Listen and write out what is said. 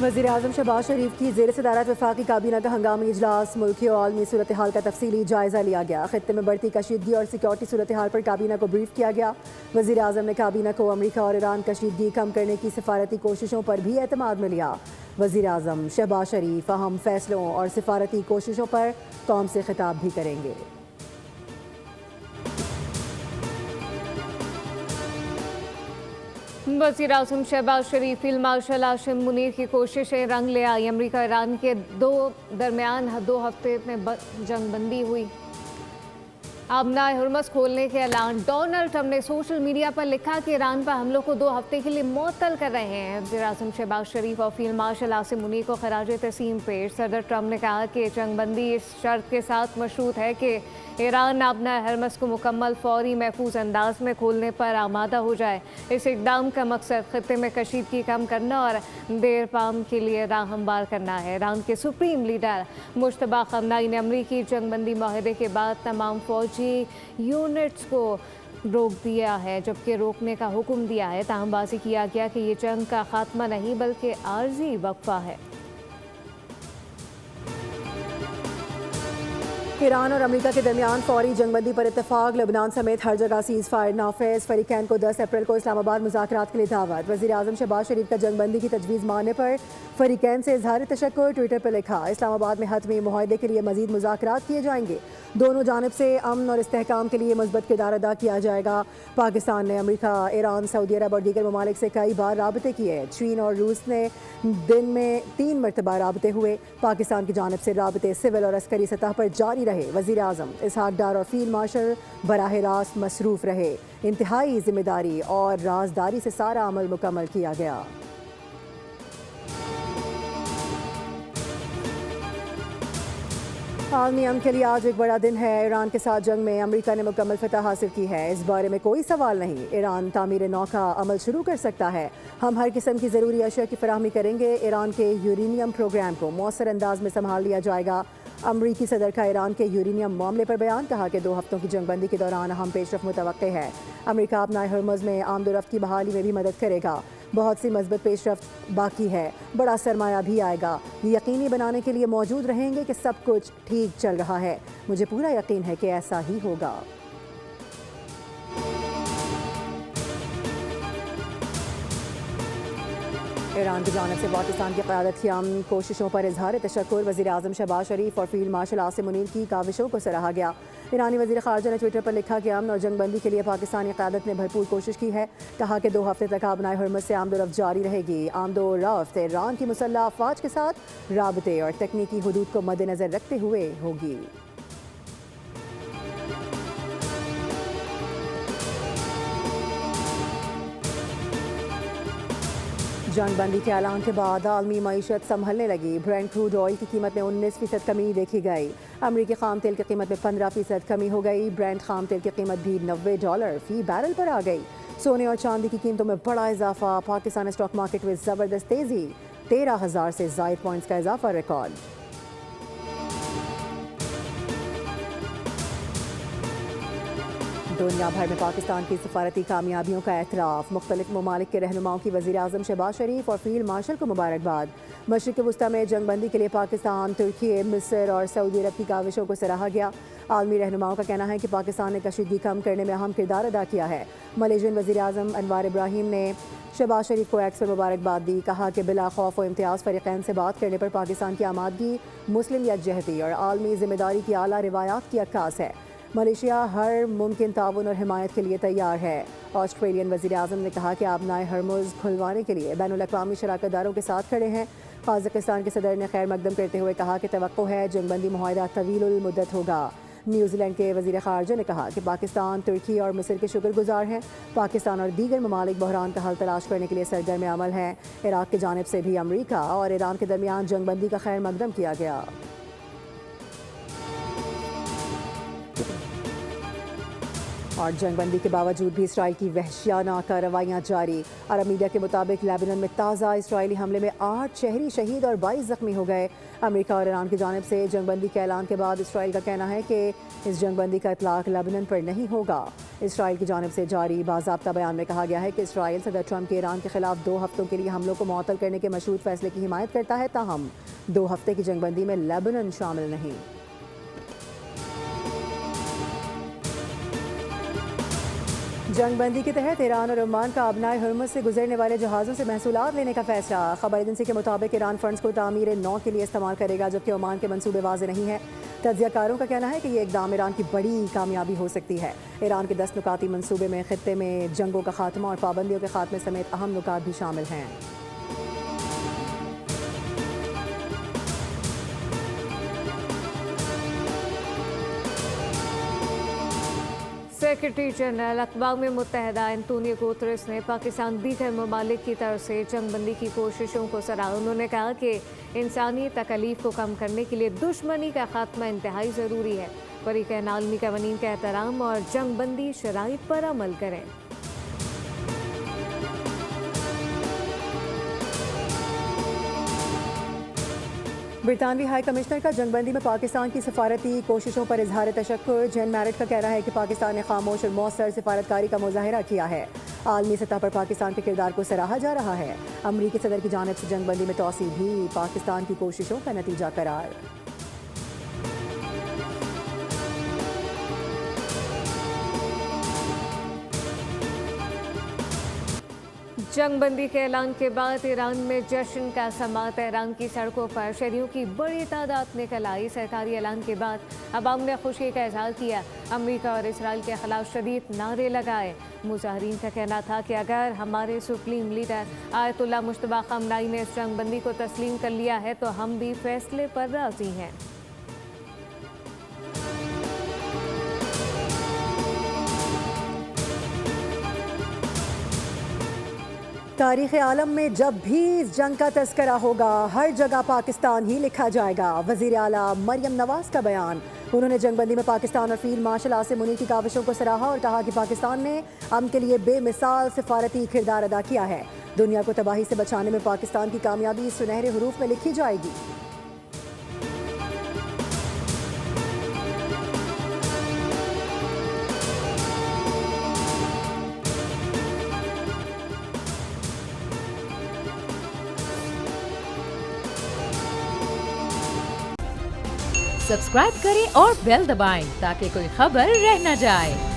वज़ीर-ए-आज़म शहबाज शरीफ की ज़ेर सदारत वफाकी काबीना का हंगामी इजलास। मुल्की और आलमी सूरत हाल का तफसीली जायज़ा लिया गया। खित्ते में बढ़ती कशीदगी और सिक्योरिटी सूरत हाल पर काबीना को ब्रीफ किया गया। वज़ीर-ए-आज़म ने काबीना को अमरीका और ईरान कशीदगी कम करने की सिफारती कोशिशों पर भी एतमाद में लिया। वज़ीर-ए-आज़म शहबाज शरीफ अहम फैसलों और सिफारती कोशिशों पर कौम से खिताब भी करेंगे। वज़ीर-ए-आज़म शहबाज शरीफ फील्ड मार्शल आसिम मुनीर की कोशिशें रंग ले आई। अमरीका ईरान के दरमियान 2 हफ्ते में जंगबंदी हुई। आबनाए हुर्मस खोलने के ऐलान। डोनाल्ड ट्रंप ने सोशल मीडिया पर लिखा कि ईरान पर हमलों को 2 हफ्ते के लिए मुअत्तल कर रहे हैं। वज़ीर-ए-आज़म शहबाज शरीफ और फील्ड मार्शल आसिम मुनीर को खराज तहसीन पेश। सदर ट्रंप ने कहा कि जंगबंदी इस शर्त के साथ मशरूत है कि ईरान आबनाए हुर्मस को मुकम्मल, फौरी, महफूज अंदाज में खोलने पर आमादा हो जाए। इस इक़दाम का मकसद खित्ते में कशीदगी कम करना और देर पाम के लिए राह हमवार करना है। ईरान के सुप्रीम लीडर मुश्तबा खमनाई ने अमरीकी जंगबंदी माहदे के बाद तमाम फौजी यूनिट्स को रोक दिया है, जबकि रोकने का हुक्म दिया है। ताहम वाज़ेह किया गया कि ये जंग का खात्मा नहीं बल्कि आर्जी वक्फा है। ईरान और अमेरिका के दरमियान फौरी जंगबंदी पर इत्तेफाक। लेबनान समेत हर जगह सीज़ फायर नाफिज। फरीकैन को 10 अप्रैल को इस्लामाबाद मुज़ाकरात के लिए दावत। वज़ीर-ए-आज़म शहबाज शरीफ का जंगबंदी की तजवीज़ मानने पर फरीकैन से इजहार तशक्कुर। ट्विटर पर लिखा, इस्लामाबाद में हतमी मुआहदे के लिए मज़ीद मुज़ाकरात किए जाएंगे। दोनों जानिब से अमन और इस्तेहकाम के लिए मज़बूत किरदार अदा किया जाएगा। पाकिस्तान ने अमेरिका, ईरान, सऊदी अरब और दीगर ममालिक से कई बार राबते किए। चीन और रूस ने दिन में 3 मरतबा राबते हुए। पाकिस्तान की जानिब से राबते सिविल और अस्करी सतह पर जारी रहे। वज़ीर-ए-आज़म इसहाक डार और फील्ड मार्शल बराह रास्त मसरूफ़ रहे। इंतहाई जिम्मेदारी और राजदारी से सारा अमल मुकम्मल किया गया। आलमी अमन के लिए आज एक बड़ा दिन है। ईरान के साथ जंग में अमेरिका ने मुकम्मल फतह हासिल की है, इस बारे में कोई सवाल नहीं। ईरान तामीर नौ का अमल शुरू कर सकता है। हम हर किस्म की ज़रूरी अशिया की फराहमी करेंगे। ईरान के यूरेनियम प्रोग्राम को मौसर अंदाज में संभाल लिया जाएगा। अमरीकी सदर का ईरान के यूरेनियम मामले पर बयान। कहा कि 2 हफ्तों की जंगबंदी के दौरान अहम पेशरफ मुतवक्के है। अमेरिका अपना हुर्मुज़ में आमदोरफ्त की बहाली में भी मदद करेगा। बहुत सी मजबूत पेशरफ्त बाकी है। बड़ा सरमाया भी आएगा। ये यकीनी बनाने के लिए मौजूद रहेंगे कि सब कुछ ठीक चल रहा है। मुझे पूरा यकीन है कि ऐसा ही होगा। ईरान की जानिब से पाकिस्तान की क़यादत की अमन कोशिशों पर इजहार तशक्कुर। वज़ीर-ए-आज़म शहबाज शरीफ और फील्ड मार्शल आसिम मुनीर की काविशों को सराहा गया। ईरानी वज़ीर ख़ारजा ने ट्विटर पर लिखा कि अमन और जंगबंदी के लिए पाकिस्तानी क़यादत ने भरपूर कोशिश की है। कहा कि 2 हफ्ते तक आबनाए हुर्मुज़ से आमदोरफ्त जारी रहेगी। आमदोरफ्त ईरान की मुसल्लह अफ़वाज के साथ राबते और तकनीकी हुदूद को मद्देनज़र रखते हुए होगी। जंगबंदी के ऐलान के बाद आलमी मईशत संभलने लगी। ब्रेंट क्रूड ऑयल की कीमत में 19% कमी देखी गई। अमरीकी खाम तेल की कीमत में 15% कमी हो गई। ब्रेंट खाम तेल की कीमत भी $90 फी बैरल पर आ गई। सोने और चांदी की कीमतों में बड़ा इजाफा। पाकिस्तान स्टॉक मार्केट में ज़बरदस्त तेज़ी। 13,000 से ज़ायद पॉइंट्स का इजाफा रिकॉर्ड। दुनिया भर में पाकिस्तान की सफारती कामयाबियों का एतराफ़। मुख्तलिफ ममालिक के रहनुमाओं की वज़ीर-ए-आज़म शहबाज शरीफ और फील्ड मार्शल को मुबारकबाद। मशरिक़ वस्ता में जंगबंदी के लिए पाकिस्तान, तुर्की, मिस्र और सऊदी अरब की काविशों को सराहा गया। आलमी रहनुमाओं का कहना है कि पाकिस्तान ने कशीदगी कम करने में अहम किरदार अदा किया है। मलेशियन वज़ीर-ए-आज़म अनवार इब्राहिम ने शहबाज शरीफ को एक्स पर मुबारकबाद दी। कहा कि बिला खौफ व इम्तियाज़ फ़रीक़ैन से बात करने पर पाकिस्तान की आमादगी मुस्लिम यकजहती और आलमी ज़िम्मेदारी की आला रिवायात की अक्कास है। मलेशिया हर मुमकिन ताउन और हिमायत के लिए तैयार है। ऑस्ट्रेलियन वज़ीर-ए-आज़म ने कहा कि आबनाए हुर्मुज़ खुलवाने के लिए बैनुल-अक़वामी शराकतदारों के साथ खड़े हैं। कज़ाकिस्तान के सदर ने खैर मकदम करते हुए कहा कि तवक्को है जंगबंदी मुआहदा तवीलुल मुद्दत होगा। न्यूजीलैंड के वज़ीर ख़ारजा ने कहा कि पाकिस्तान, तुर्की और मिस्र के शुक्रगुजार हैं। पाकिस्तान और दीगर ममालिक बहरान का हल तलाश करने के लिए सरगर्म अमल हैं। इराक़ की जानिब से भी अमरीका और ईरान के दरमियान जंगबंदी का खैर मकदम किया गया। और जंगबंदी के बावजूद भी इसराइल की वहशियाना कार्रवाइयाँ जारी। अरब मीडिया के मुताबिक लेबनान में ताज़ा इसराइली हमले में 8 शहरी शहीद और 22 जख्मी हो गए। अमेरिका और ईरान की जानिब से जंगबंदी के ऐलान के बाद इसराइल का कहना है कि इस जंगबंदी का इतलाक लेबनान पर नहीं होगा। इसराइल की जानिब से जारी बाज़ाब्ता बयान में कहा गया है कि इसराइल सदर ट्रंप के ईरान के खिलाफ 2 हफ्तों के लिए हमलों को मुअत्तल करने के मशरूत फैसले की हिमायत करता है, ताहम 2 हफ्ते की जंगबंदी में लेबनान शामिल नहीं। जंगबंदी के तहत ईरान और ओमान का अबनाए हुर्मुज़ से गुजरने वाले जहाज़ों से महसूलात लेने का फैसला। खबर एजेंसी के मुताबिक ईरान फंड्स को तामीर नौ के लिए इस्तेमाल करेगा, जबकि ओमान के मंसूबे वाज़ेह नहीं है। तज्ज़ियाकारों का कहना है कि ये इक़दाम ईरान की बड़ी कामयाबी हो सकती है। ईरान के 10 नुकाती मंसूबे में खित्ते में जंगों का खात्मा और पाबंदियों के खात्मे समेत अहम नुकात भी शामिल हैं। सेक्रेटरी जनरल अक़वाम मुत्तहिदा एंटोनियो गुतेरेस ने पाकिस्तान दीगर ममालिक की तरफ से जंगबंदी की कोशिशों को सराहा। उन्होंने कहा कि इंसानी तकलीफ को कम करने के लिए दुश्मनी का खात्मा इंतहाई ज़रूरी है। फरीक़ैन आलमी क़वानीन का एहतराम और जंगबंदी शराइत पर अमल करें। बरतानवी हाई कमिश्नर का जंगबंदी में पाकिस्तान की सफारती कोशिशों पर इजहार तशक्कुर। जेन मैरिट का कहना है कि पाकिस्तान ने खामोश और मौसर सिफारतकारी का मुजाहिरा किया है। आलमी सतह पर पाकिस्तान के किरदार को सराहा जा रहा है। अमरीकी सदर की जानिब से जंगबंदी में तोसी भी पाकिस्तान की कोशिशों का नतीजा करार। जंगबंदी के ऐलान के बाद ईरान में जश्न का समा। तेहरान की सड़कों पर शहरियों की बड़ी तादाद निकल आई। सरकारी ऐलान के बाद अवाम ने खुशी का इजहार किया। अमेरिका और इसराइल के खिलाफ शदीद नारे लगाए। मुजाहरीन का कहना था कि अगर हमारे सुप्रीम लीडर आयतुल्लाह मुश्तबा खमनाई ने इस जंगबंदी को तस्लीम कर लिया है तो हम भी फैसले पर राजी हैं। तारीख़ आलम में जब भी इस जंग का तस्करा होगा, हर जगह पाकिस्तान ही लिखा जाएगा। वज़ीर आला मरियम नवाज़ का बयान। उन्होंने जंगबंदी में पाकिस्तान और फील्ड मार्शल आसिम मुनीर की काविशों को सराहा और कहा कि पाकिस्तान ने अमन के लिए बेमिसाल सिफारती किरदार अदा किया है। दुनिया को तबाही से बचाने में पाकिस्तान की कामयाबी सुनहरे हरूफ में लिखी जाएगी। सब्सक्राइब करें और बेल दबाएं ताकि कोई खबर रह न जाए।